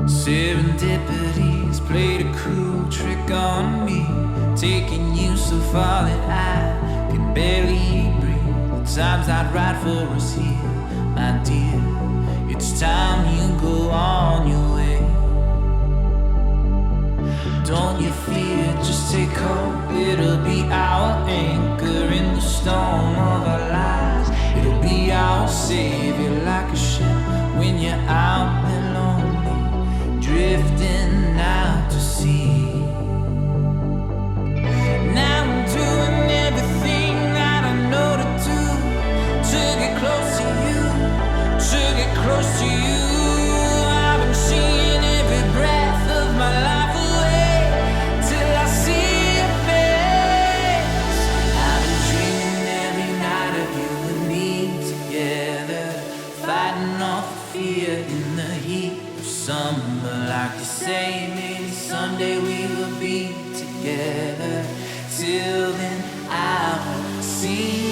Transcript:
Serendipities played a cruel trick on me, taking you so far that I can barely breathe. The time's not right for us here, my dear. It's time you go on your way. Don't you fear, just take hope. It'll be our anchor in the storm of our lives. It'll be our savior like a ship when you're out there lonely, drifting out to sea. Now I'm doing everything that I know to do to get close to you, to get close to you. I've been seeing every breath of my life away till I see your face. I've been dreaming every night of you and me together, fighting off the fear in the heat of summer. Like you say, maybe someday we will be together. Till then I will see